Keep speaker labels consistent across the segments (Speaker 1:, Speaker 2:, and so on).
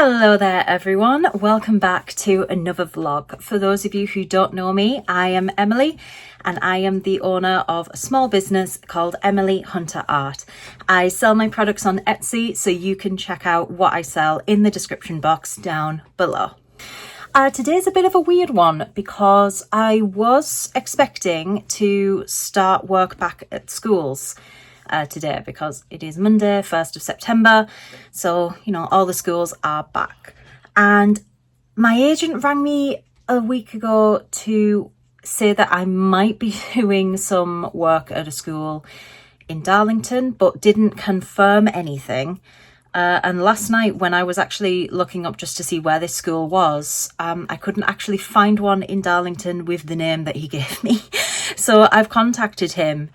Speaker 1: Hello there everyone, welcome back to another vlog. For those of you who don't know me, I am Emily and I am the owner of a small business called Emily Hunter Art. I sell my products on Etsy, so you can check out what I sell in the description box down below. Today's a bit of a weird one because I was expecting to start work back at schools today because it is Monday, 1st of September. So, you know, all the schools are back. And my agent rang me a week ago to say that I might be doing some work at a school in Darlington, but didn't confirm anything. And last night when I was actually looking up just to see where this school was, I couldn't actually find one in Darlington with the name that he gave me. So I've contacted him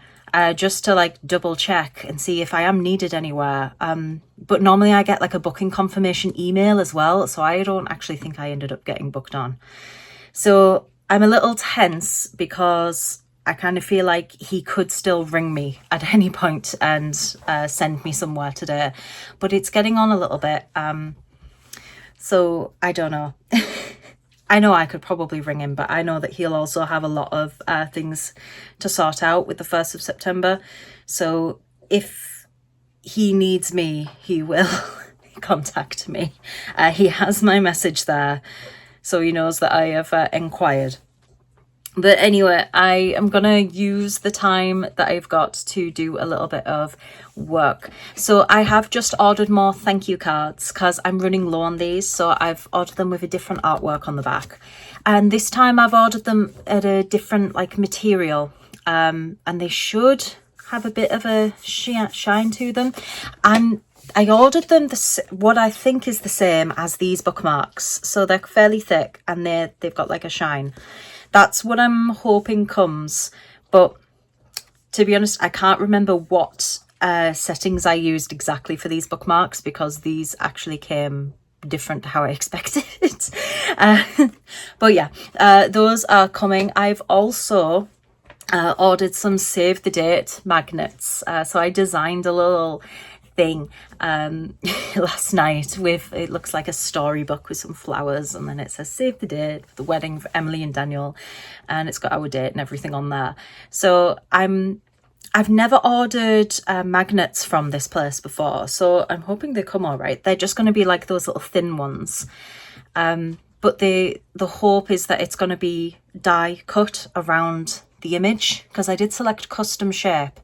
Speaker 1: just to like double check and see if I am needed anywhere. But normally I get like a booking confirmation email as well. So I don't actually think I ended up getting booked on. So I'm a little tense because I kind of feel like he could still ring me at any point and send me somewhere today, but it's getting on a little bit. So I don't know. I know I could probably ring him, but I know that he'll also have a lot of things to sort out with the 1st of September. So if he needs me, he will contact me. He has my message there, so he knows that I have inquired. But anyway, I am going to use the time that I've got to do a little bit of work. So I have just ordered more thank you cards because I'm running low on these. So I've ordered them with a different artwork on the back. And this time I've ordered them at a different like material. And they should have a bit of a shine to them. And I ordered them what I think is the same as these bookmarks. So they're fairly thick and they've got like a shine. That's what I'm hoping comes, but to be honest, I can't remember what settings I used exactly for these bookmarks because these actually came different to how I expected. But yeah, those are coming. I've also ordered some save the date magnets. So I designed a little thing last night with, it looks like a storybook with some flowers, and then it says save the date for the wedding for Emily and Daniel, and it's got our date and everything on there. So I've never ordered magnets from this place before, so I'm hoping they come all right. They're just going to be like those little thin ones, but the hope is that it's going to be die cut around the image because I did select custom shape.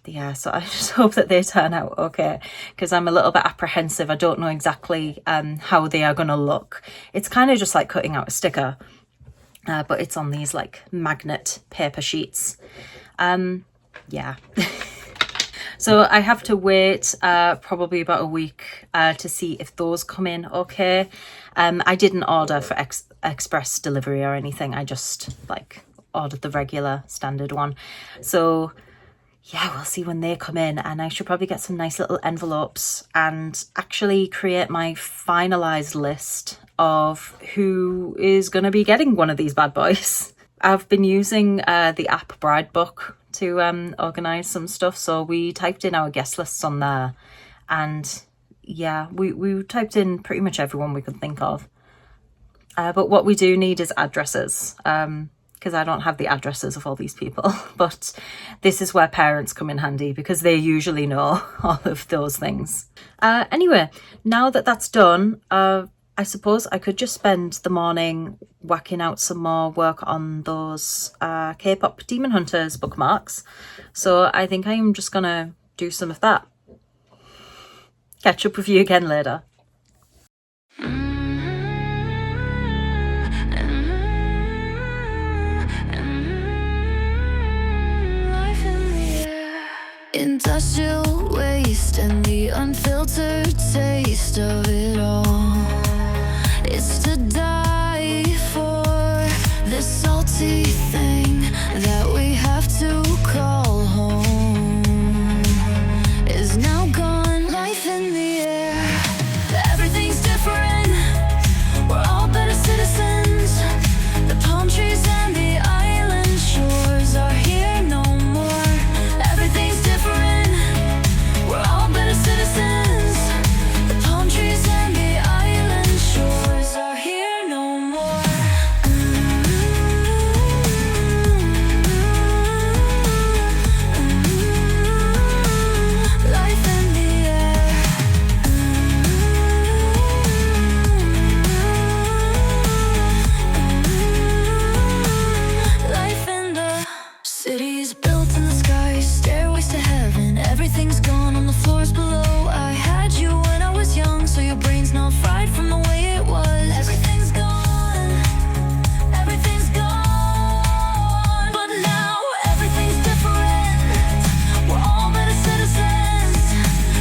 Speaker 1: Yeah, so I just hope that they turn out okay because I'm a little bit apprehensive. I don't know exactly how they are going to look. It's kind of just like cutting out a sticker, but it's on these like magnet paper sheets. Yeah. So I have to wait probably about a week to see if those come in okay. I didn't order for express delivery or anything. I just like ordered the regular standard one. So yeah, we'll see when they come in, and I should probably get some nice little envelopes and actually create my finalised list of who is going to be getting one of these bad boys. I've been using the app Bridebook to organise some stuff, so we typed in our guest lists on there, and yeah, we typed in pretty much everyone we could think of. But what we do need is addresses. Because I don't have the addresses of all these people, but this is where parents come in handy because they usually know all of those things. Anyway, now that that's done, I suppose I could just spend the morning whacking out some more work on those Kpop Demon Hunters bookmarks. So I think I am just gonna do some of that. Catch up with you again later.
Speaker 2: Industrial waste and the unfiltered taste of it all. It's to die for, this salty thing that we have to call home is now gone. Life in the air, everything's different. We're all better citizens. The palm trees and the island shores are here no more. Everything's different. We're all better citizens. The palm trees and Everything's gone on the floors below. I had you when I was young, so your brain's not fried from the way it was. Everything's gone, everything's gone. But now everything's different. We're all better citizens.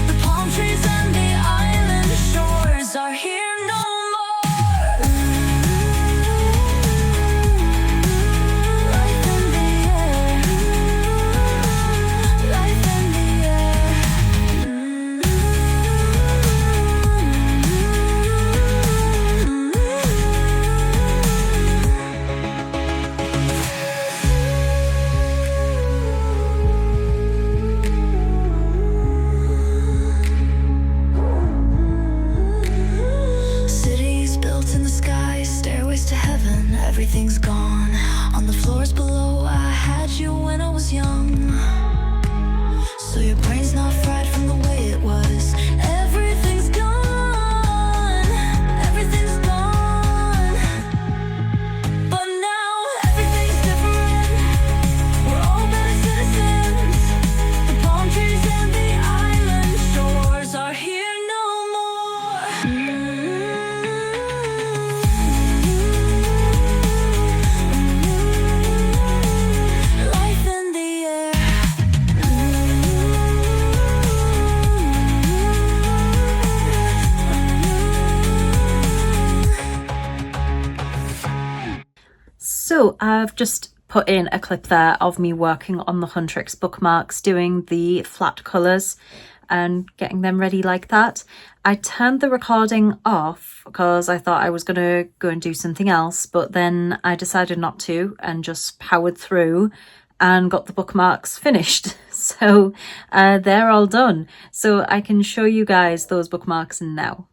Speaker 2: The palm trees and the island shores are here no more. Life in the air, life in the cities built in the sky, stairways to heaven. Everything's gone on the floors below. I had you when I was young, so your brain's not fried from the way it was. Everything's gone, everything's gone. But now everything's different. We're all better citizens. The palm trees and the island shores are here no more. Life in the air.
Speaker 1: So I've just put in a clip there of me working on the Huntrix bookmarks, doing the flat colours and getting them ready like that. I turned the recording off because I thought I was going to go and do something else, but then I decided not to and just powered through and got the bookmarks finished. So they're all done. So I can show you guys those bookmarks now.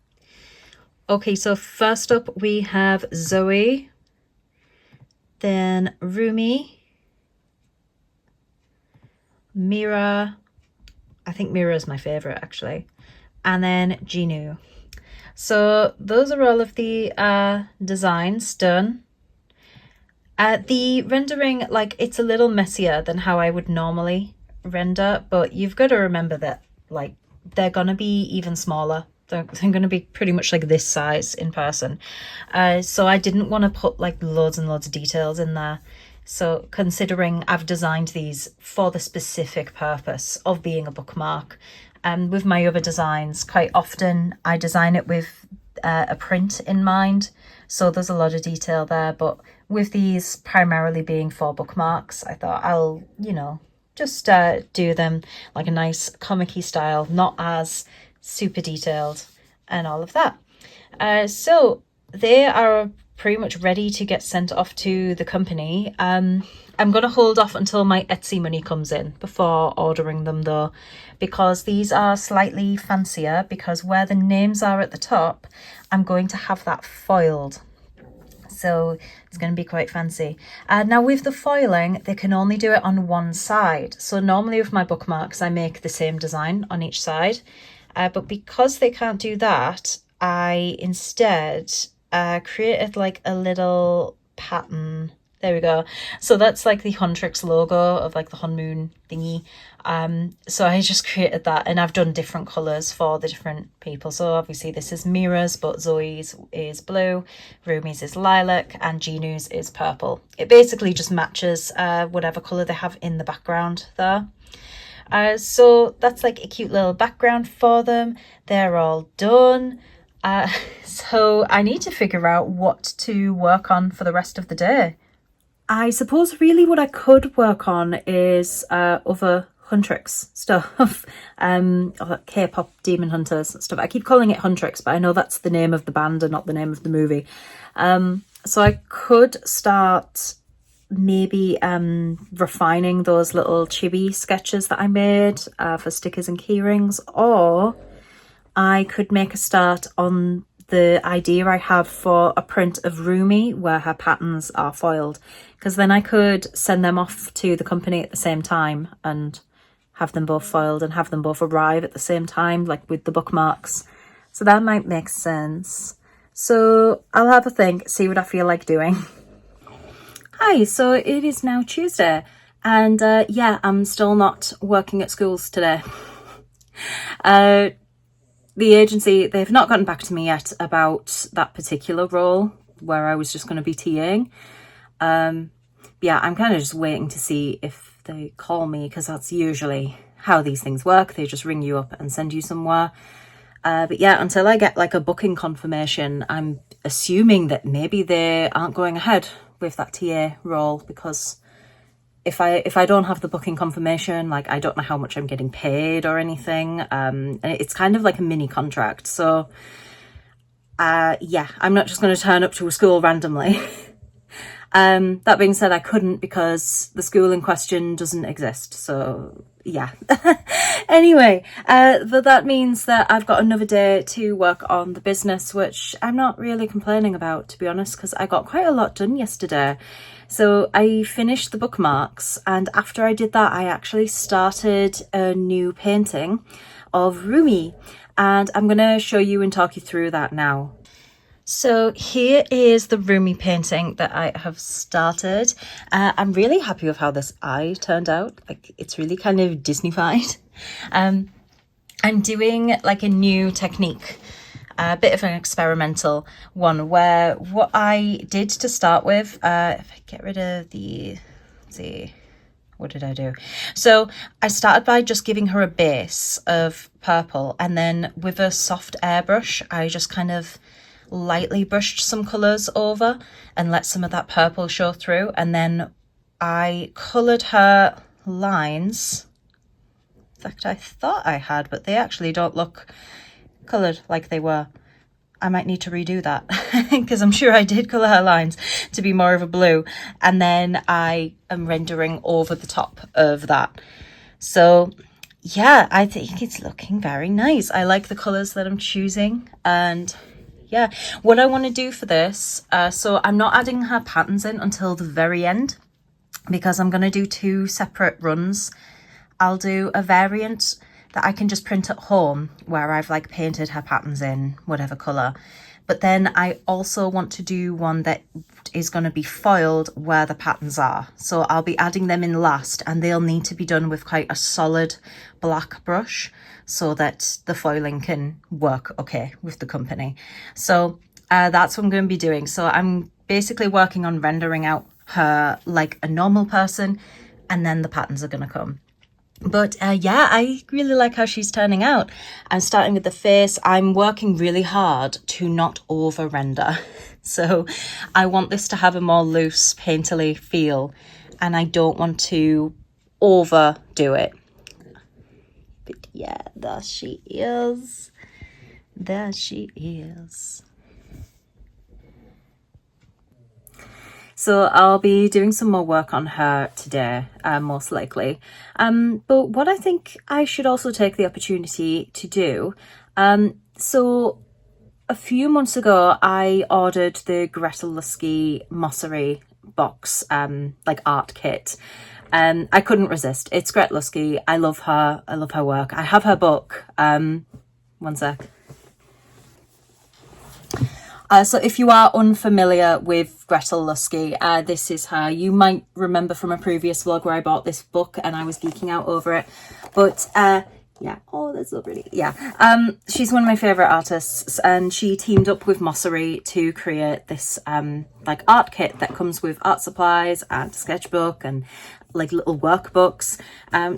Speaker 1: Okay, so first up we have Zoe, then Rumi, Mira, I think Mira is my favourite actually, and then Jinu. So those are all of the designs done. The rendering, like, it's a little messier than how I would normally render, but you've got to remember that, like, they're gonna be even smaller. They're going to be pretty much like this size in person. So I didn't want to put like loads and loads of details in there. So considering I've designed these for the specific purpose of being a bookmark, with my other designs, quite often I design it with a print in mind. So there's a lot of detail there. But with these primarily being for bookmarks, I thought I'll, you know, just do them like a nice comic-y style, not as super detailed and all of that. So they are pretty much ready to get sent off to the company. I'm going to hold off until my Etsy money comes in before ordering them though, because these are slightly fancier, because where the names are at the top, I'm going to have that foiled. So it's going to be quite fancy. Now with the foiling, they can only do it on one side. So normally with my bookmarks, I make the same design on each side. But because they can't do that, I instead created like a little pattern. There we go. So that's like the Huntrix logo of like the Hunmoon thingy. So I just created that, and I've done different colours for the different people. So obviously this is Mira's, but Zoe's is blue, Rumi's is lilac, and Jinu's is purple. It basically just matches whatever colour they have in the background there. So that's like a cute little background for them. They're all done. So I need to figure out what to work on for the rest of the day. I suppose really what I could work on is other Huntrix stuff, Kpop Demon Hunters stuff. I keep calling it Huntrix, but I know that's the name of the band and not the name of the movie. So I could start maybe refining those little chibi sketches that I made for stickers and keyrings, or I could make a start on the idea I have for a print of Rumi where her patterns are foiled, because then I could send them off to the company at the same time and have them both foiled and have them both arrive at the same time, like with the bookmarks. So that might make sense. So I'll have a think, see what I feel like doing. Hi, so it is now Tuesday, and yeah, I'm still not working at schools today. The agency, they've not gotten back to me yet about that particular role where I was just going to be TAing. Yeah, I'm kind of just waiting to see if they call me, because that's usually how these things work. They just ring you up and send you somewhere. But yeah, until I get like a booking confirmation, I'm assuming that maybe they aren't going ahead with that TA role, because if I don't have the booking confirmation, like I don't know how much I'm getting paid or anything. And it's kind of like a mini contract. So yeah, I'm not just going to turn up to a school randomly. That being said, I couldn't, because the school in question doesn't exist. So yeah. Anyway, but that means that I've got another day to work on the business, which I'm not really complaining about, to be honest, because I got quite a lot done yesterday. So I finished the bookmarks, and after I did that, I actually started a new painting of Rumi, and I'm going to show you and talk you through that now. So here is the Rumi painting that I have started. I'm really happy with how this eye turned out. Like, it's really kind of Disney-fied. I'm doing like a new technique, a bit of an experimental one, where what I did to start with, if I get rid of the, let's see, what did I do? So I started by just giving her a base of purple, and then with a soft airbrush, I just kind of lightly brushed some colours over and let some of that purple show through, and then I coloured her lines. In fact, I thought I had, but they actually don't look coloured like they were. I might need to redo that because I'm sure I did colour her lines to be more of a blue, and then I am rendering over the top of that. So yeah, I think it's looking very nice. I like the colours that I'm choosing, and yeah, what I want to do for this, so I'm not adding her patterns in until the very end, because I'm going to do 2 separate runs. I'll do a variant that I can just print at home, where I've like painted her patterns in whatever colour. But then I also want to do one that is going to be foiled where the patterns are. So I'll be adding them in last, and they'll need to be done with quite a solid black brush, so that the foiling can work okay with the company. So that's what I'm going to be doing. So I'm basically working on rendering out her like a normal person, and then the patterns are going to come. But yeah, I really like how she's turning out. I'm starting with the face. I'm working really hard to not over render. So I want this to have a more loose, painterly feel, and I don't want to overdo it. But yeah, there she is. There she is. So I'll be doing some more work on her today, most likely. But what I think I should also take the opportunity to do, so a few months ago, I ordered the Gretel Lusky Mossery box, like art kit. I couldn't resist. It's Gret Lusky. I love her. I love her work. I have her book. One sec. So if you are unfamiliar with Gretel Lusky, this is her. You might remember from a previous vlog where I bought this book and I was geeking out over it. But yeah, oh, that's so pretty. Yeah, she's one of my favourite artists, and she teamed up with Mossery to create this like art kit that comes with art supplies and a sketchbook and like little workbooks.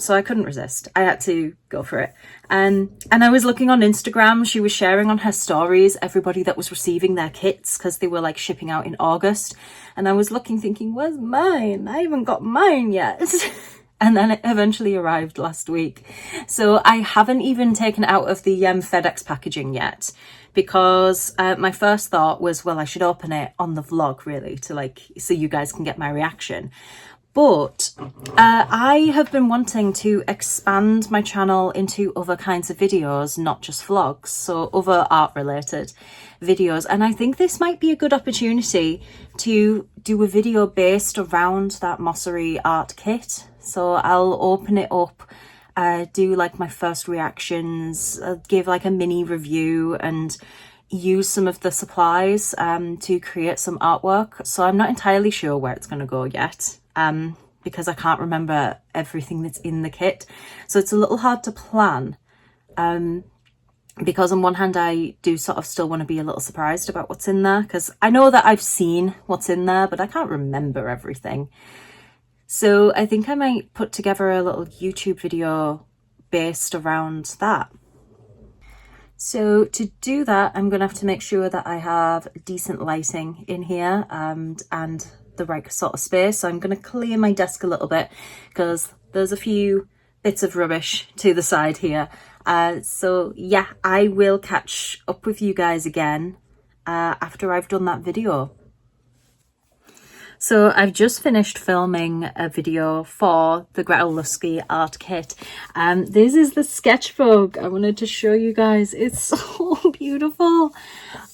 Speaker 1: So I couldn't resist. I had to go for it. And I was looking on Instagram. She was sharing on her stories everybody that was receiving their kits, because they were like shipping out in August. And I was looking thinking, where's mine? I haven't got mine yet. And then it eventually arrived last week. So I haven't even taken it out of the FedEx packaging yet, because my first thought was, well, I should open it on the vlog, really, to like, so you guys can get my reaction. But I have been wanting to expand my channel into other kinds of videos, not just vlogs, so other art related videos. And I think this might be a good opportunity to do a video based around that Mossery art kit. So I'll open it up, do like my first reactions, give like a mini review, and use some of the supplies to create some artwork. So I'm not entirely sure where it's going to go yet, because I can't remember everything that's in the kit. So it's a little hard to plan. because on one hand I do sort of still want to be a little surprised about what's in there, because I know that I've seen what's in there, but I can't remember everything. So I think I might put together a little YouTube video based around that. So to do that, I'm going to have to make sure that I have decent lighting in here and the right sort of space. So I'm going to clear my desk a little bit because there's a few bits of rubbish to the side here. So yeah, I will catch up with you guys again after I've done that video. So I've just finished filming a video for the Gretel Lusky art kit. This is the sketchbook I wanted to show you guys. It's so beautiful.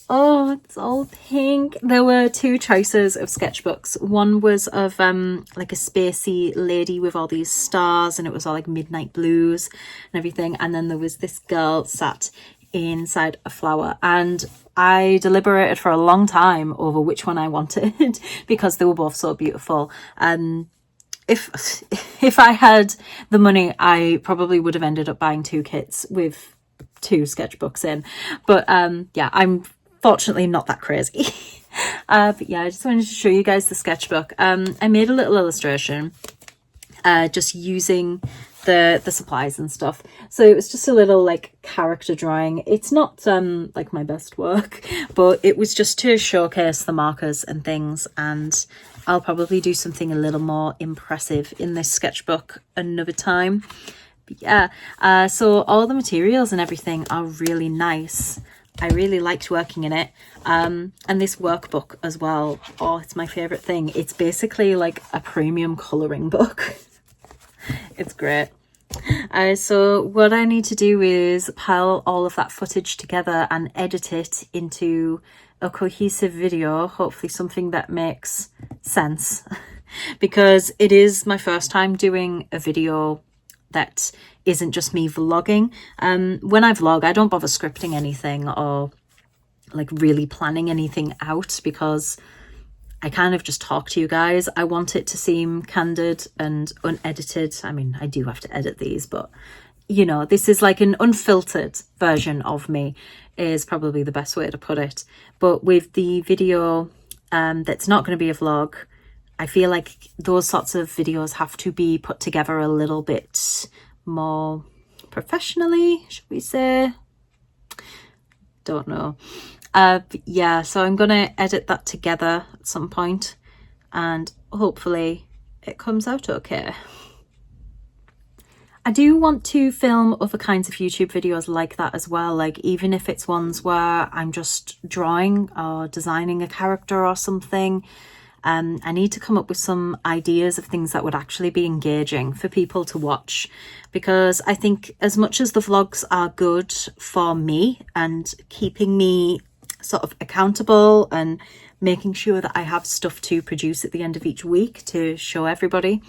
Speaker 1: Oh, it's all pink. There were two choices of sketchbooks. One was of like a spacey lady with all these stars, and it was all like midnight blues and everything. And then there was this girl sat inside a flower, and I deliberated for a long time over which one I wanted because they were both so beautiful. If I had the money, I probably would have ended up buying two kits with two sketchbooks in. But yeah, I'm fortunately not that crazy. But yeah, I just wanted to show you guys the sketchbook. I made a little illustration just using the supplies and stuff. So it was just a little like character drawing. It's not like my best work, but it was just to showcase the markers and things, and I'll probably do something a little more impressive in this sketchbook another time. But yeah, so all the materials and everything are really nice. I really liked working in it. And this workbook as well, oh, it's my favorite thing. It's basically like a premium coloring book. It's great. So what I need to do is pile all of that footage together and edit it into a cohesive video, hopefully something that makes sense, because it is my first time doing a video that isn't just me vlogging. When I vlog, I don't bother scripting anything or like really planning anything out, because I kind of just talk to you guys. I want it to seem candid and unedited. I mean, I do have to edit these, but you know, this is like an unfiltered version of me, is probably the best way to put it. But with the video that's not going to be a vlog, I feel like those sorts of videos have to be put together a little bit more professionally, should we say? Don't know. But yeah, so I'm gonna edit that together at some point, and hopefully it comes out okay. I do want to film other kinds of YouTube videos like that as well, like even if it's ones where I'm just drawing or designing a character or something. I need to come up with some ideas of things that would actually be engaging for people to watch, because I think as much as the vlogs are good for me and keeping me sort of accountable and making sure that I have stuff to produce at the end of each week to show everybody,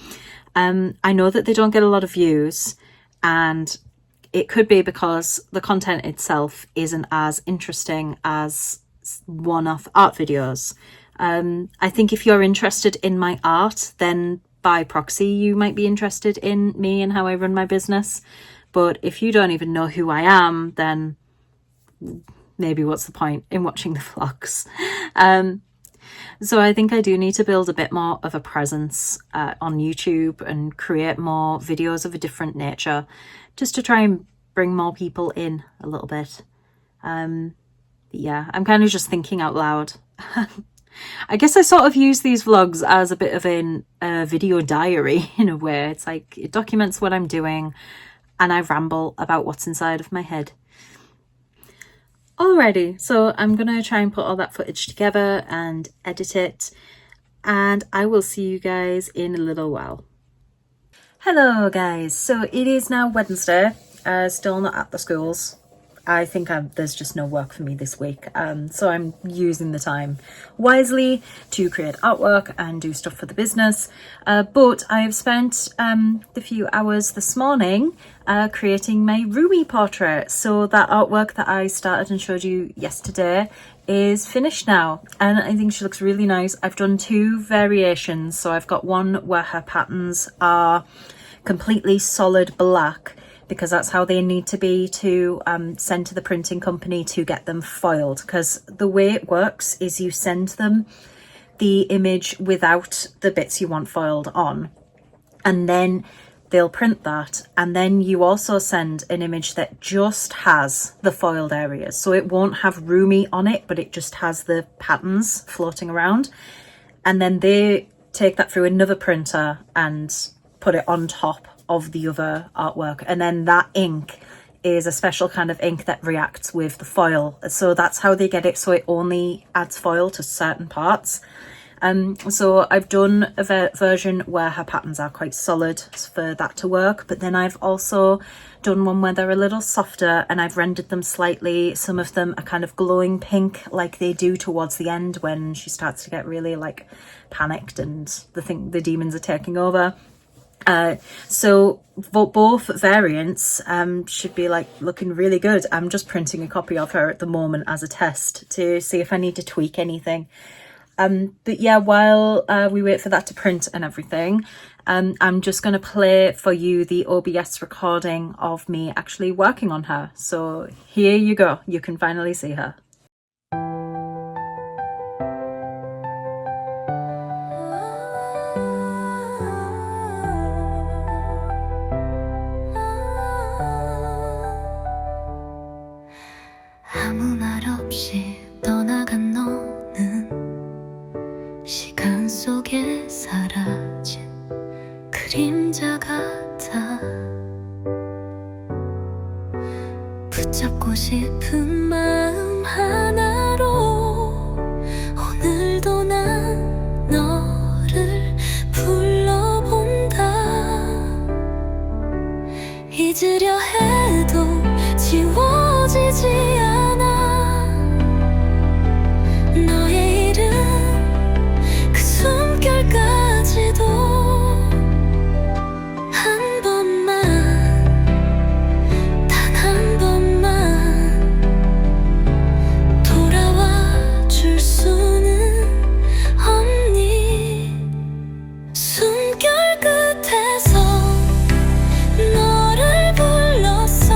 Speaker 1: I know that they don't get a lot of views, and it could be because the content itself isn't as interesting as one-off art videos. I think if you're interested in my art, then by proxy you might be interested in me and how I run my business. But if you don't even know who I am, then maybe what's the point in watching the vlogs? So I think I do need to build a bit more of a presence on YouTube and create more videos of a different nature, just to try and bring more people in a little bit. Yeah, I'm kind of just thinking out loud. I guess I sort of use these vlogs as a bit of a video diary in a way. It's like it documents what I'm doing and I ramble about what's inside of my head. Alrighty, so I'm going to try and put all that footage together and edit it, and I will see you guys in a little while. Hello guys, so it is now Wednesday, still not at the schools. I think there's just no work for me this week, so I'm using the time wisely to create artwork and do stuff for the business, but I have spent the few hours this morning creating my Rumi portrait. So that artwork that I started and showed you yesterday is finished now, and I think she looks really nice. I've done two variations, so I've got one where her patterns are completely solid black because that's how they need to be to send to the printing company to get them foiled. Because the way it works is you send them the image without the bits you want foiled on, and then they'll print that, and then you also send an image that just has the foiled areas, so it won't have Rumi on it, but it just has the patterns floating around, and then they take that through another printer and put it on top of the other artwork, and then that ink is a special kind of ink that reacts with the foil, so that's how they get it, so it only adds foil to certain parts. So I've done a version where her patterns are quite solid for that to work, but then I've also done one where they're a little softer and I've rendered them slightly. Some of them are kind of glowing pink like they do towards the end when she starts to get really like panicked and the demons are taking over. So both variants should be like looking really good. I'm just printing a copy of her at the moment as a test to see if I need to tweak anything. But yeah, while we wait for that to print and everything, I'm just going to play for you the OBS recording of me actually working on her. So here you go. You can finally see her.
Speaker 2: 아무 말 없이 떠나간 너는 시간 속에 사라진 그림자 같아 붙잡고 싶은 마음 하나로 오늘도 난 너를 불러본다 잊으려 해도 지워지지 않아 너의 이름 그 숨결까지도 한 번만 단 한 번만 돌아와 줄 수는 없니 숨결 끝에서 너를 불렀어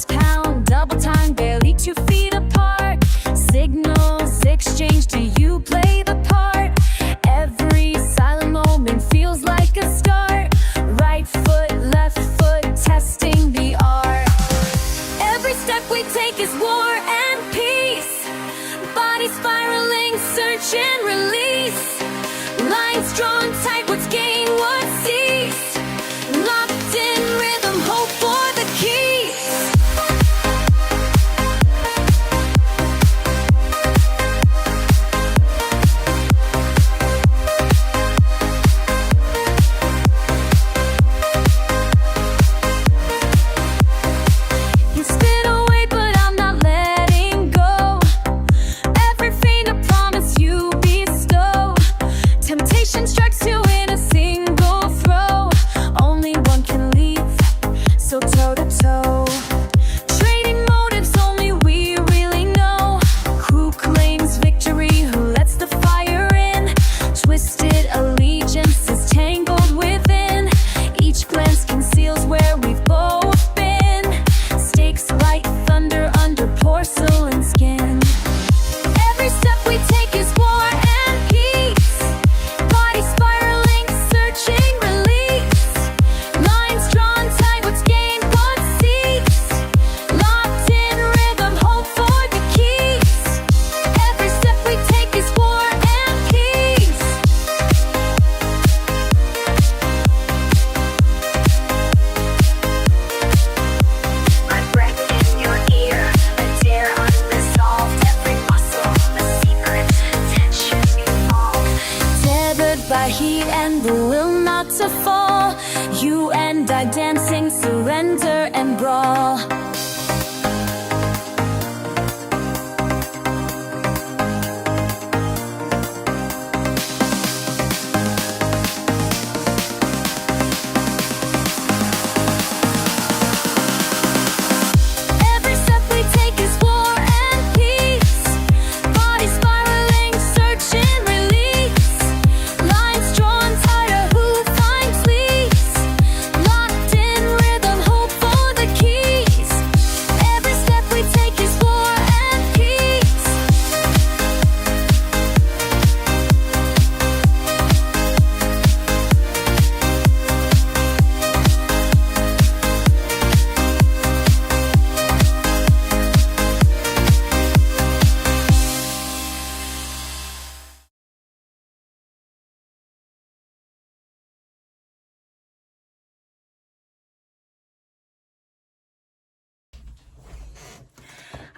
Speaker 2: hearts pound, double time, barely 2 feet apart. Signals exchange, do you play the part? Every silent moment feels like a start. Right foot, left foot, testing the art. Every step we take is war and peace. Body spiraling, search and release. Lines drawn tight, what's gained, what's ceased. Locked in rhythm, hope for the keys. You spin away, but I'm not letting go. Every feint a promise you bestow. Temptation strikes you in a single throw. Only one can leave, so toe to toe. Trading motives, only we really know. Who claims victory, who lets the fire in? Twisted allegiances tangled within. Each glance conceals where we've both been. Stakes like thunder under porcelain skin. Every step we take is war and peace. Body spiraling, searching, release. Lines drawn tight, what's gained, what's ceased. Locked in rhythm, hope for the keys. Every step we take is war and peace. My breath in your ear, a dare unresolved. Every muscle, a secret, tension evolved. Tethered by heat and the will not to fall. You and I dancing, surrender and brawl. Every step we take is war and peace. Body spiraling, search and release. Lines drawn tighter, who finds leads? Locked in rhythm, hope for the keys. Every step we take is war and peace.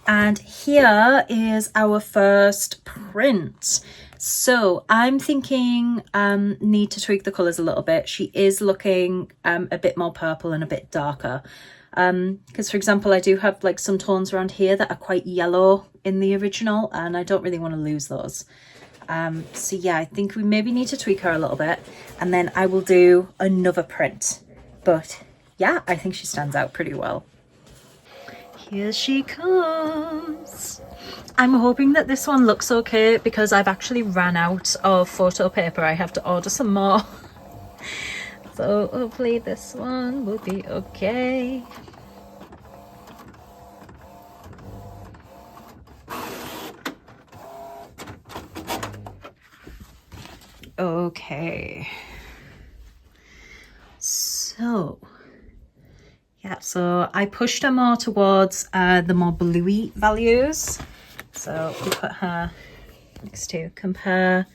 Speaker 1: And here is our first print. So I'm thinking need to tweak the colours a little bit. She is looking a bit more purple and a bit darker. Because for example, I do have like some tones around here that are quite yellow in the original, and I don't really want to lose those. So yeah, I think we maybe need to tweak her a little bit, and then I will do another print. But yeah, I think she stands out pretty well. Here she comes. I'm hoping that this one looks okay because I've actually ran out of photo paper. I have to order some more. So hopefully this one will be okay. Okay. So yeah, so I pushed her more towards the more bluey values. So we put her next to compare.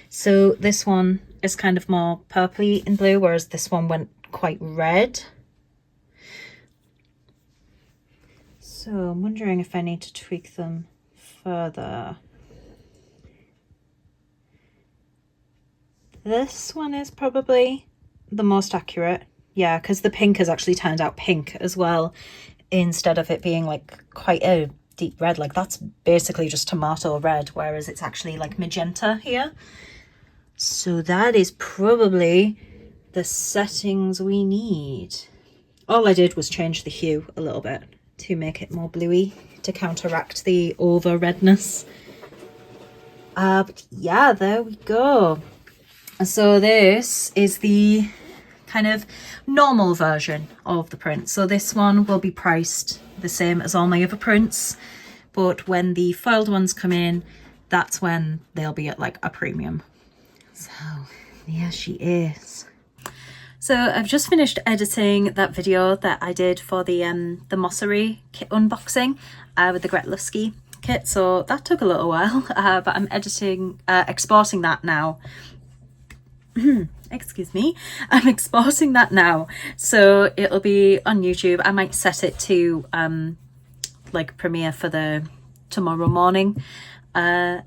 Speaker 1: So this one is kind of more purpley in blue, whereas this one went quite red. So I'm wondering if I need to tweak them further. This one is probably the most accurate. Yeah, because the pink has actually turned out pink as well, instead of it being like quite a deep red. Like that's basically just tomato red, whereas it's actually like magenta here. So that is probably the settings we need. All I did was change the hue a little bit to make it more bluey to counteract the over redness. But yeah, there we go. So this is the kind of normal version of the print. So this one will be priced the same as all my other prints, but when the foiled ones come in, that's when they'll be at like a premium. So there she is. So I've just finished editing that video that I did for the Mossery kit unboxing with the Gret Lusky kit. So that took a little while, but I'm exporting that now. Excuse me. I'm exporting that now. So it'll be on YouTube. I might set it to like premiere for the tomorrow morning. But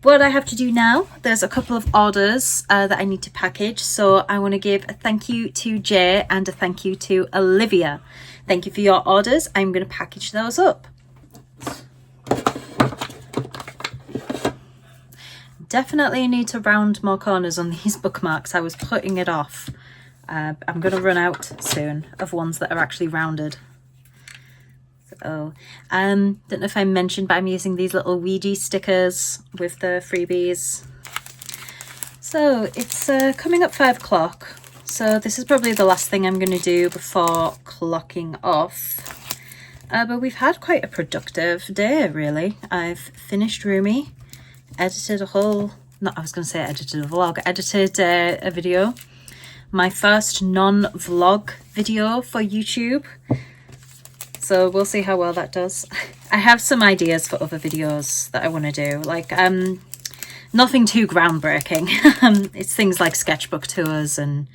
Speaker 1: what I have to do now, there's a couple of orders that I need to package. So I want to give a thank you to Jay and a thank you to Olivia. Thank you for your orders. I'm going to package those up. Definitely need to round more corners on these bookmarks. I was putting it off. I'm going to run out soon of ones that are actually rounded. So, don't know if I mentioned, but I'm using these little Ouija stickers with the freebies. So it's coming up 5 o'clock. So this is probably the last thing I'm going to do before clocking off. But we've had quite a productive day, really. I've finished Rumi, edited a whole, I was going to say edited a vlog, edited a video. My first non-vlog video for YouTube. So we'll see how well that does. I have some ideas for other videos that I want to do, like nothing too groundbreaking. It's things like sketchbook tours and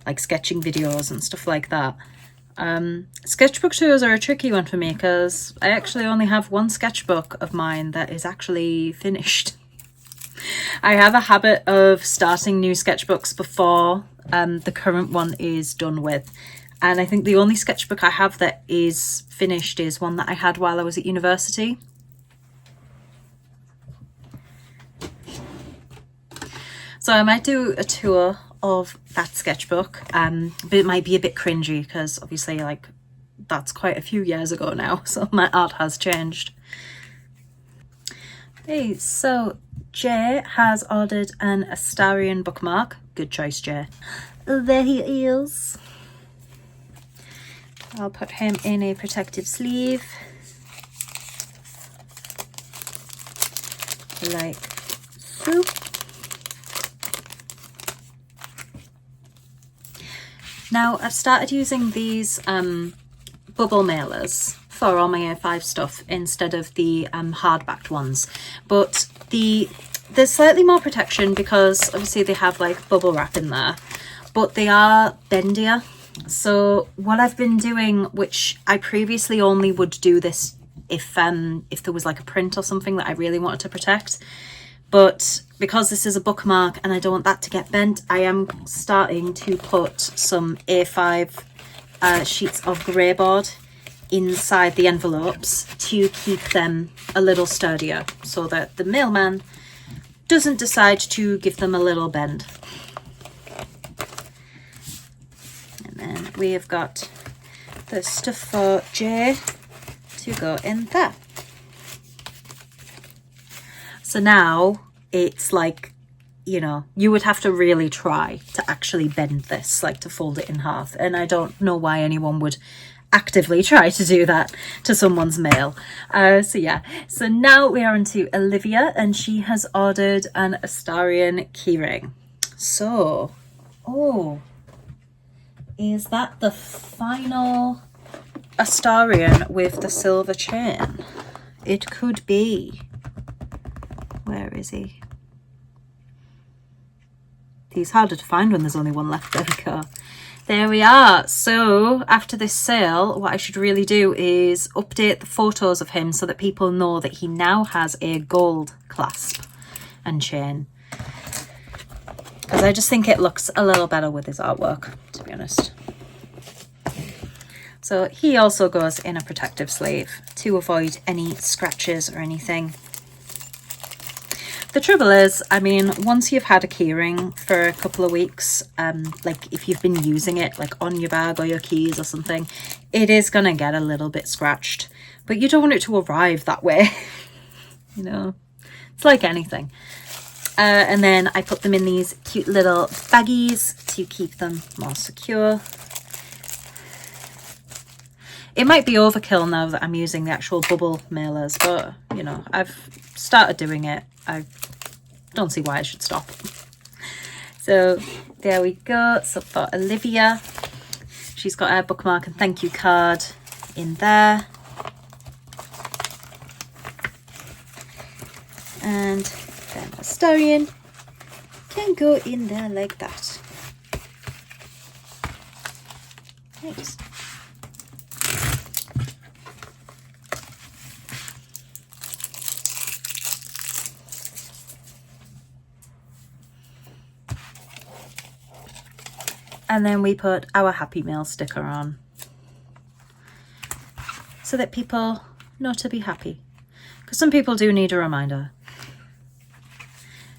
Speaker 1: like sketching videos and stuff like that. Sketchbook tours are a tricky one for me because I actually only have one sketchbook of mine that is actually finished. I have a habit of starting new sketchbooks before the current one is done with. And I think the only sketchbook I have that is finished is one that I had while I was at university. So I might do a tour of that sketchbook, but it might be a bit cringy because obviously like that's quite a few years ago now, so my art has changed. Hey, so Jay has ordered an Astarian bookmark. Good choice, Jay. There he is. I'll put him in a protective sleeve, like so. Now I've started using these bubble mailers for all my A5 stuff instead of the hardbacked ones, but there's slightly more protection because obviously they have like bubble wrap in there, but they are bendier. So what I've been doing, which I previously only would do this if there was like a print or something that I really wanted to protect, but because this is a bookmark and I don't want that to get bent, I am starting to put some A5 sheets of grey board inside the envelopes to keep them a little sturdier so that the mailman doesn't decide to give them a little bend. And we have got the stuff for Jay to go in there. So now it's like, you know, you would have to really try to actually bend this, like to fold it in half. And I don't know why anyone would actively try to do that to someone's mail. So yeah, so now we are on to Olivia, and she has ordered an Astarian keyring. So, oh, is that the final Astarian with the silver chain? It could be. Where is he? He's harder to find when there's only one left. There we go. There we are. So after this sale, what I should really do is update the photos of him so that people know that he now has a gold clasp and chain. Because I just think it looks a little better with his artwork, to be honest. So he also goes in a protective sleeve to avoid any scratches or anything. The trouble is, I mean, once you've had a keyring for a couple of weeks, like if you've been using it like on your bag or your keys or something, it is going to get a little bit scratched. But you don't want it to arrive that way. You know, it's like anything. And then I put them in these cute little baggies to keep them more secure. It might be overkill now that I'm using the actual bubble mailers, but you know, I've started doing it. I don't see why I should stop. So there we go. So for Olivia, she's got her bookmark and thank you card in there. And then a Astarion can go in there like that. Nice. And then we put our Happy Meal sticker on so that people know to be happy, because some people do need a reminder.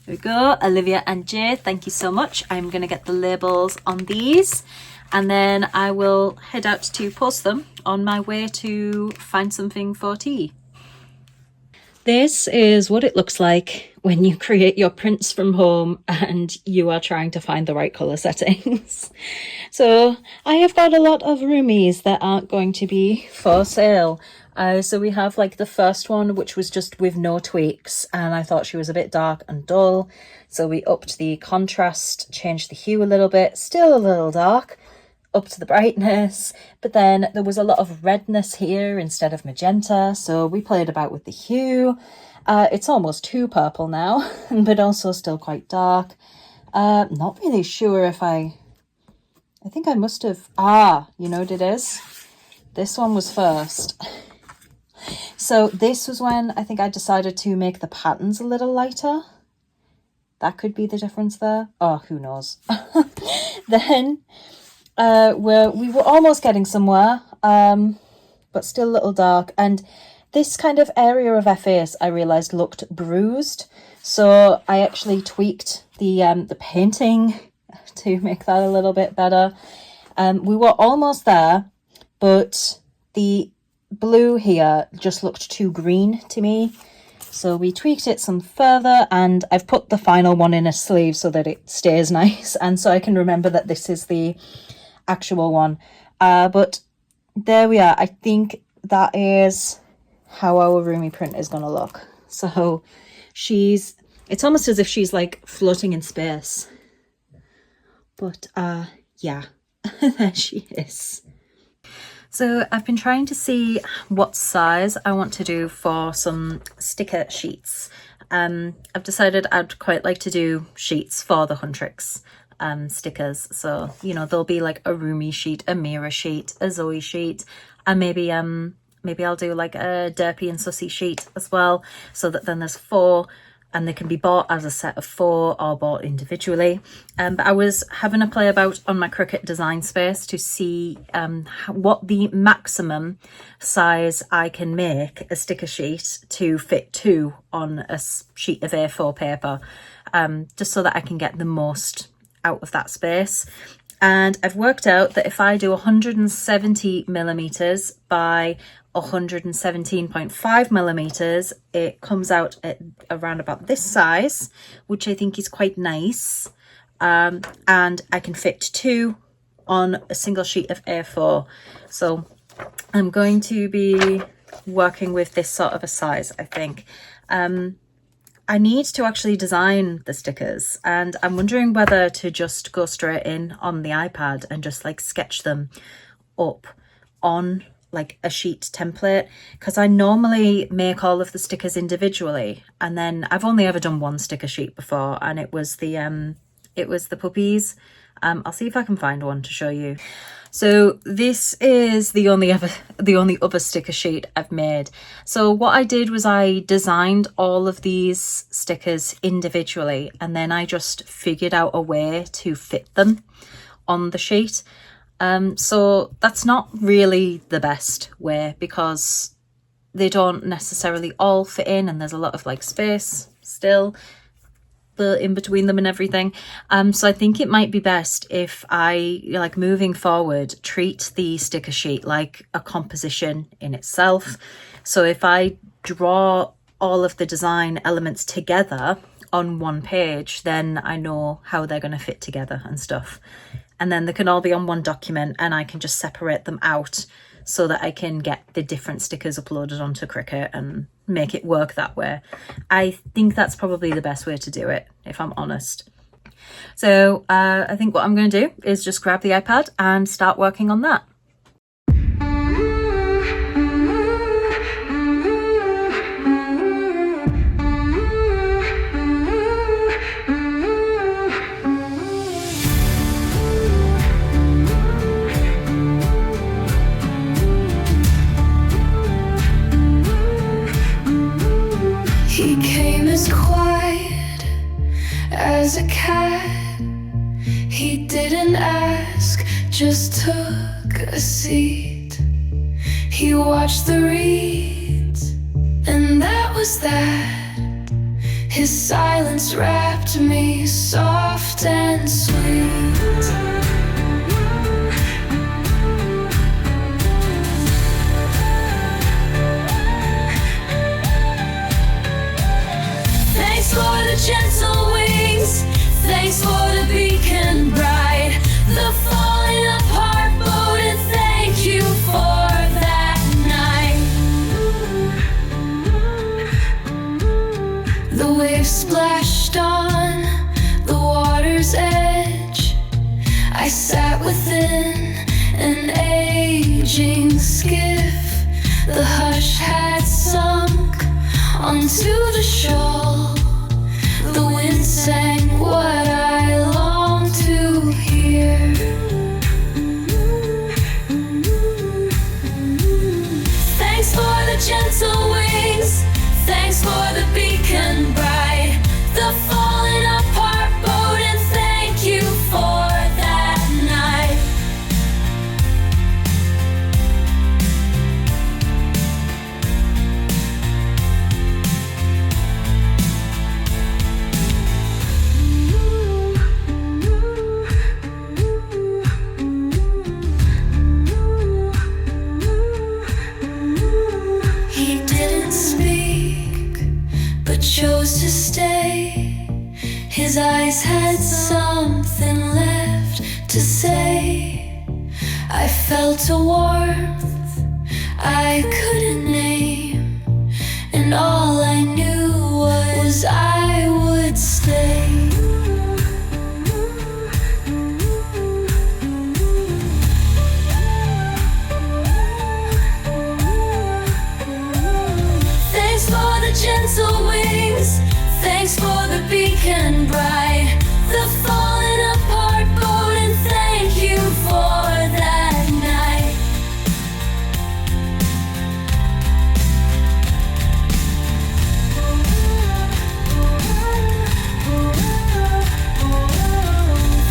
Speaker 1: There we go, Olivia and Jay, thank you so much. I'm going to get the labels on these and then I will head out to post them on my way to find something for tea. This is what it looks like when you create your prints from home and you are trying to find the right colour settings. So I have got a lot of roomies that aren't going to be for sale. So we have like the first one, which was just with no tweaks, and I thought she was a bit dark and dull. So we upped the contrast, changed the hue a little bit, still a little dark, upped the brightness, but then there was a lot of redness here instead of magenta, so we played about with the hue. It's almost too purple now, but also still quite dark. Not really sure if I think I must have, you know what it is? This one was first. So this was when I think I decided to make the patterns a little lighter. That could be the difference there. Oh, who knows? Then we were almost getting somewhere, but still a little dark. And this kind of area of her face, I realised, looked bruised. So I actually tweaked the painting to make that a little bit better. We were almost there, but the blue here just looked too green to me. So we tweaked it some further, and I've put the final one in a sleeve so that it stays nice. And so I can remember that this is the actual one. But there we are. I think that is how our roomie print is going to look. So it's almost as if she's like floating in space. But yeah, there she is. So I've been trying to see what size I want to do for some sticker sheets. I've decided I'd quite like to do sheets for the Huntrix stickers. So, you know, there'll be like a Rumi sheet, a Mira sheet, a Zoe sheet, and maybe I'll do like a Derpy and Sussy sheet as well, so that then there's 4 and they can be bought as a set of 4 or bought individually. But I was having a play about on my Cricut design space to see what the maximum size I can make a sticker sheet to fit 2 on a sheet of A4 paper, just so that I can get the most out of that space. And I've worked out that if I do 170 millimeters by 117.5 millimeters, it comes out at around about this size, which I think is quite nice. And I can fit 2 on a single sheet of A4. So I'm going to be working with this sort of a size, I think. I need to actually design the stickers, and I'm wondering whether to just go straight in on the iPad and just like sketch them up on like a sheet template, because I normally make all of the stickers individually, and then I've only ever done one sticker sheet before, and it was the puppies. I'll see if I can find one to show you. So this is the only other sticker sheet I've made. So what I did was I designed all of these stickers individually, and then I just figured out a way to fit them on the sheet. So that's not really the best way, because they don't necessarily all fit in, and there's a lot of like space still in between them and everything. So I think it might be best if I, like, moving forward, treat the sticker sheet like a composition in itself. So if I draw all of the design elements together on one page, then I know how they're going to fit together and stuff. And then they can all be on one document, and I can just separate them out so that I can get the different stickers uploaded onto Cricut and make it work that way. I think that's probably the best way to do it, if I'm honest. So I think what I'm going to do is just grab the iPad and start working on that.
Speaker 2: He came as quiet as a cat. He didn't ask, just took a seat. He watched the reeds, and that was that. His silence wrapped me soft and sweet. Thanks for the gentle wings, thanks for the beacon bright, the falling apart boat, and thank you for that night. The waves splashed on the water's edge. I sat within an aging skiff. The hush had sunk onto the shoal. The wind sang what I longed to hear. Thanks for the gentle wings, thanks for the beacon bright, the falling apart boat, and thank you for that night. He didn't speak, but chose to stay. His eyes had something left to say. I felt a warmth I couldn't name, and all I knew was I would stay. Thanks for the gentle wings, thanks for the beacon bright, the falling apart boat, and thank you for that night.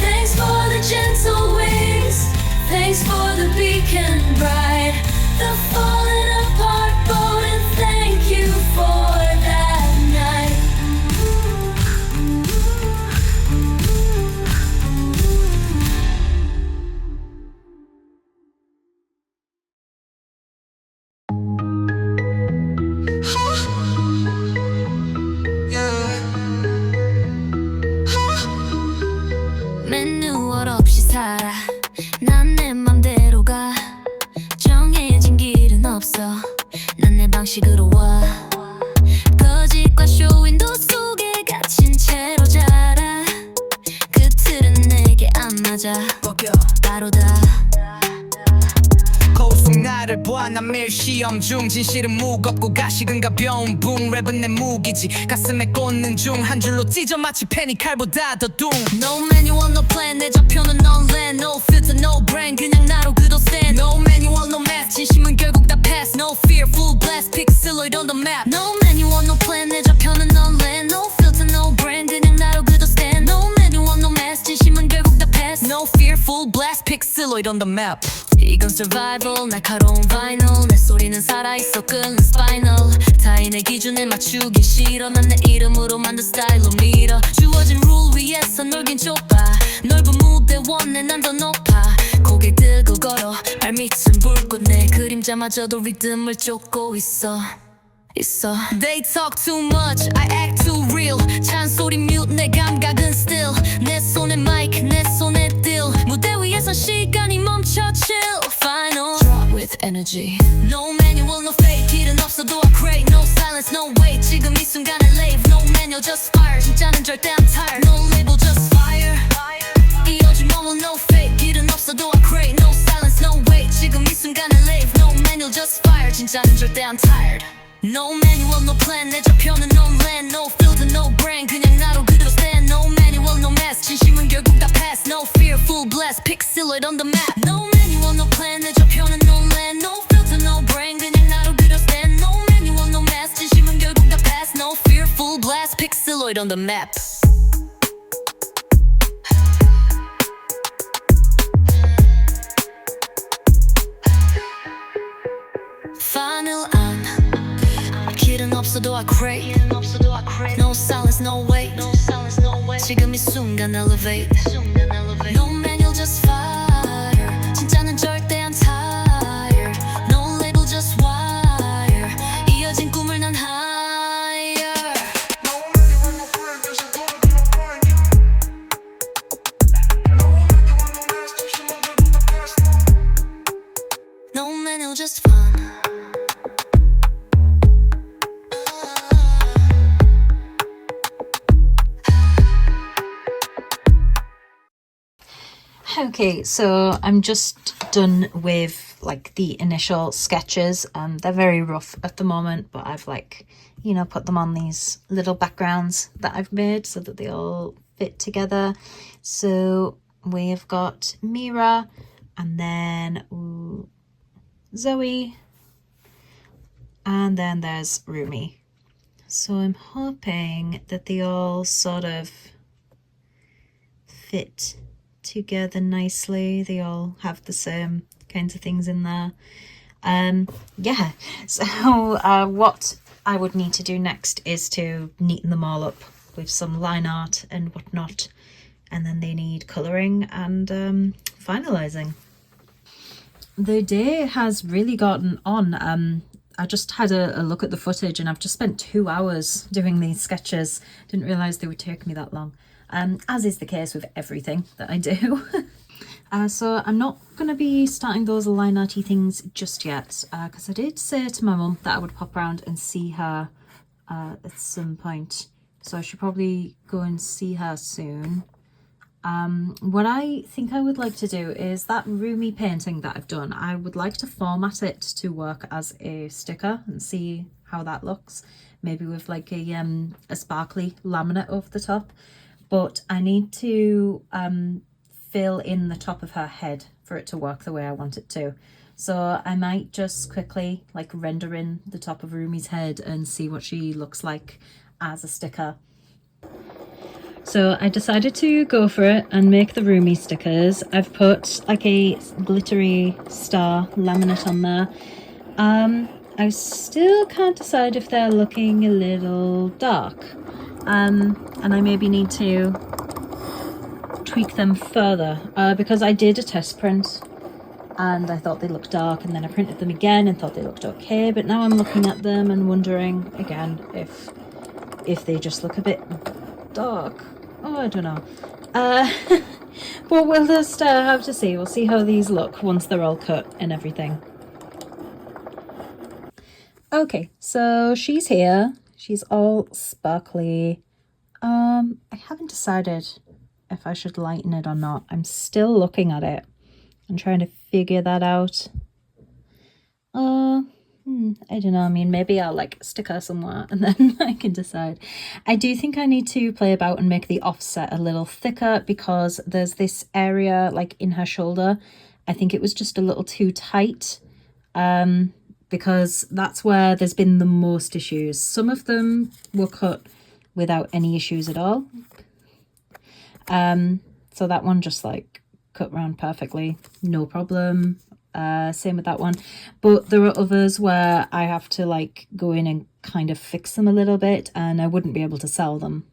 Speaker 2: Thanks for the gentle wings, thanks for the beacon bright, the falling apart boat, and thank you for that night. 매뉴얼 없이 살아 난 내 맘대로 가 정해진 길은 없어 난 내 방식으로 와 거짓과 쇼윈도 속에 갇힌 채로 자라 그 틀은 내게 안 맞아 바로다
Speaker 3: 거울 속 나를 보아 난 매일 시험 중 진실은 무겁고 가식은 가벼운 붕 랩은 내 무기지 가슴에 꽂는 중 한 줄로 찢어 마치 페니 칼보다 더 둥
Speaker 2: No manual no plan 내 좌표는 non-land No filter no brand 그냥 나로 그도센
Speaker 3: No manual no math 진심은 결국 다 pass
Speaker 2: No fear full blast pixeloid on the map No manual no plan 내 좌표는 non-land No filter no brand 그냥 나로 그도센 No manual no math 진심은 결국 다 pass
Speaker 3: No fear full blast pixeloid on the map
Speaker 2: 이건 survival 날카로운 vinyl 내 소리는 살아있어 끓는 spinal 타인의 기준에 맞추기 싫어 난 내 이름으로 만든 스타일로 밀어 주어진 룰 위에서 놀긴 좁아 넓은 무대 원해 난 더 높아 고개 들고 걸어 발밑은 붉고 내 그림자마저도 리듬을 쫓고 있어
Speaker 3: They talk too much, I act too real 잔소리 mute 내 감각은 still 내 손에 마이크 내 손에 딜 무대 위에선 시간이 멈춰 chill Final
Speaker 2: Drop with energy energy. No manual, no fake. 길은 없어도 I crave. No silence, no wait. 지금 이 순간에 live. No manual, just fire. 진짜는 절대 I'm tired. No label, just fire. 이어진 moment, no fake. 길은 없어도 I crave. No silence, no wait. 지금 이 순간에 live. No manual, just fire. 진짜는 절대 I'm tired. No manual, no plan. 내 좌표는 no land. No filter, no brain. 그냥 나로 그대로 stand. No manual, no mess. 진심은 결국 다 pass. No fear, full blast. Pick silhouette on the map. No manual, no plan. 내 좌표는 no land. No filter, no brain. 그냥 나로 그대로 stand. No manual, no mess. 진심은 결국 다 pass. No fear, full blast. Pick silhouette on the map. Final 안 길은 없어도 I crave. No silence, no wait. 지금 이 순간 elevate. No manual, just fire. 진짜는 절대 I'm tired. No label, just wire. 이어진 꿈을 난 higher. No manual, just fun.
Speaker 1: Okay, so I'm just done with like the initial sketches. They're very rough at the moment, but I've like, you know, put them on these little backgrounds that I've made so that they all fit together. So we've got Mira and then Zoe, and then there's Rumi. So I'm hoping that they all sort of fit together nicely. They all have the same kinds of things in there. Yeah, so what I would need to do next is to neaten them all up with some line art and whatnot, and then they need colouring and finalising. The day has really gotten on. I just had a look at the footage and I've just spent 2 hours doing these sketches. Didn't realise they would take me that long. As is the case with everything that I do. So I'm not going to be starting those line arty things just yet, because I did say to my mum that I would pop around and see her at some point. So I should probably go and see her soon. What I think I would like to do is that Rumi painting that I've done, I would like to format it to work as a sticker and see how that looks. Maybe with like a sparkly laminate over the top. But I need to fill in the top of her head for it to work the way I want it to. So I might just quickly like render in the top of Rumi's head and see what she looks like as a sticker. So I decided to go for it and make the Rumi stickers. I've put like a glittery star laminate on there. I still can't decide if they're looking a little dark. And I maybe need to tweak them further because I did a test print and I thought they looked dark, and then I printed them again and thought they looked okay, but now I'm looking at them and wondering again if they just look a bit dark. Oh, I don't know. But we'll just have to see. We'll see how these look once they're all cut and everything. Okay, so she's here. She's all sparkly. I haven't decided if I should lighten it or not. I'm still looking at it and trying to figure that out. I don't know. I mean, maybe I'll like stick her somewhere and then I can decide. I do think I need to play about and make the offset a little thicker because there's this area like in her shoulder. I think it was just a little too tight. Because that's where there's been the most issues. Some of them were cut without any issues at all. So that one just like cut round perfectly, no problem. Same with that one. But there are others where I have to like go in and kind of fix them a little bit and I wouldn't be able to sell them.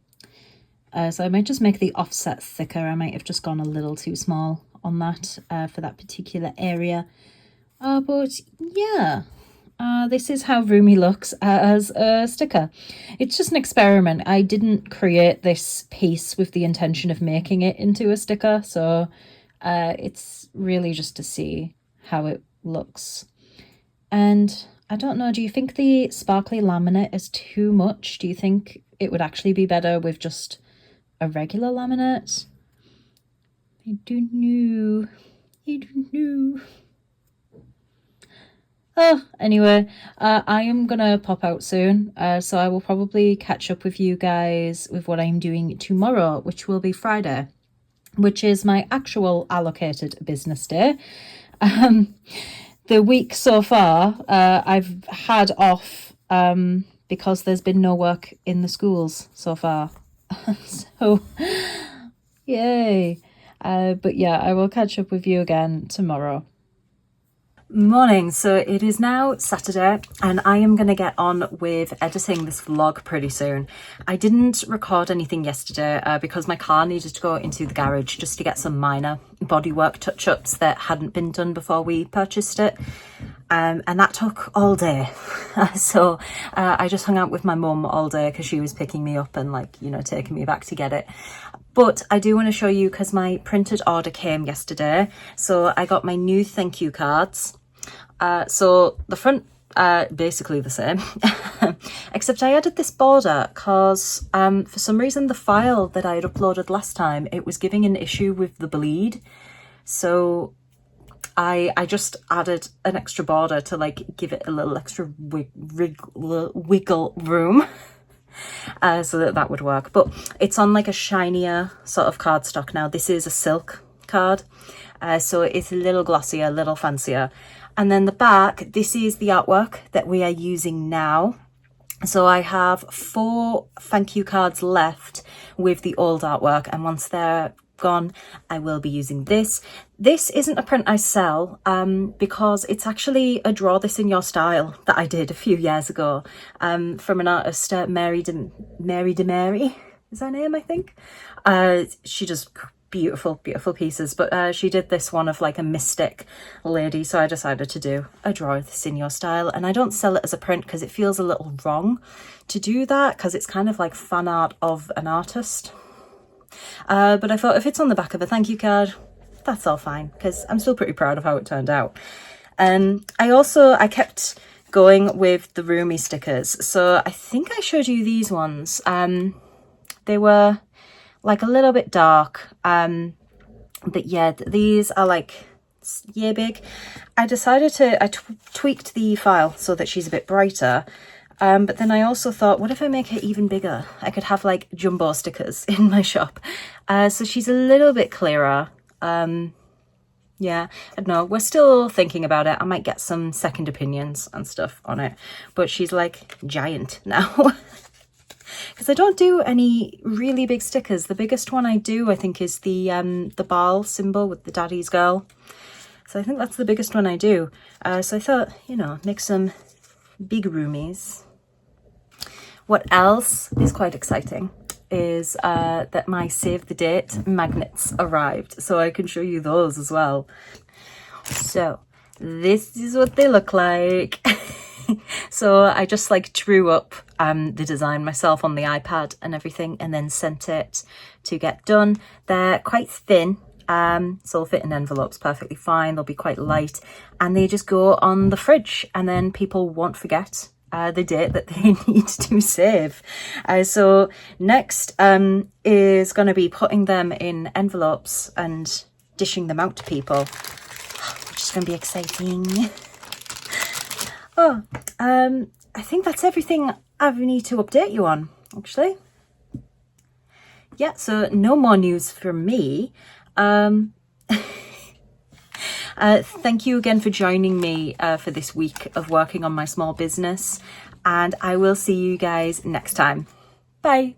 Speaker 1: So I might just make the offset thicker. I might have just gone a little too small on that for that particular area. But yeah. This is how Rumi looks as a sticker. It's just an experiment. I didn't create this piece with the intention of making it into a sticker, so it's really just to see how it looks. And I don't know, do you think the sparkly laminate is too much? Do you think it would actually be better with just a regular laminate? I don't know. I don't know. Oh, anyway, I am gonna pop out soon, so I will probably catch up with you guys with what I'm doing tomorrow, which will be Friday, which is my actual allocated business day. The week so far, I've had off because there's been no work in the schools so far. So, yay. But yeah, I will catch up with you again tomorrow. Morning, so it is now Saturday and I am going to get on with editing this vlog pretty soon. I didn't record anything yesterday because my car needed to go into the garage just to get some minor bodywork touch-ups that hadn't been done before we purchased it, and that took all day. So I just hung out with my mum all day because she was picking me up and, like, you know, taking me back to get it. But I do want to show you because my printed order came yesterday. So I got my new thank you cards. So the front, basically the same, except I added this border because for some reason the file that I had uploaded last time, it was giving an issue with the bleed. So I just added an extra border to, like, give it a little extra wiggle room. So that would work, but it's on like a shinier sort of cardstock now. This is a silk card, so it's a little glossier, a little fancier. And then the back, this is the artwork that we are using now. So I have 4 thank you cards left with the old artwork, and once they're gone, I will be using this. This isn't a print I sell because it's actually a Draw This in Your Style that I did a few years ago from an artist, Mary DeMary is her name, I think. She does beautiful pieces, but she did this one of like a mystic lady, so I decided to do a Draw This in Your Style. And I don't sell it as a print because it feels a little wrong to do that because it's kind of like fan art of an artist. But I thought if it's on the back of a thank you card, that's all fine because I'm still pretty proud of how it turned out. I kept going with the roomy stickers, so I think I showed you these ones. They were like a little bit dark, but yeah, these are like yay big. I decided I tweaked the file so that she's a bit brighter. But then I also thought, what if I make it even bigger? I could have like jumbo stickers in my shop. So she's a little bit clearer. Yeah, I don't know. We're still thinking about it. I might get some second opinions and stuff on it. But she's like giant now. Because I don't do any really big stickers. The biggest one I do, I think, is the ball symbol with the daddy's girl. So I think that's the biggest one I do. So I thought, you know, make some big roomies. What else is quite exciting is that my save the date magnets arrived, so I can show you those as well. So this is what they look like. So I just like drew up the design myself on the iPad and everything, and then sent it to get done. They're quite thin, so they'll fit in envelopes perfectly fine. They'll be quite light, and they just go on the fridge, and then people won't forget the date that they need to save. So next is going to be putting them in envelopes and dishing them out to people, which is going to be exciting. Oh, I think that's everything I need to update you on, actually. Yeah, so no more news from me. Thank you again for joining me for this week of working on my small business, and I will see you guys next time. Bye.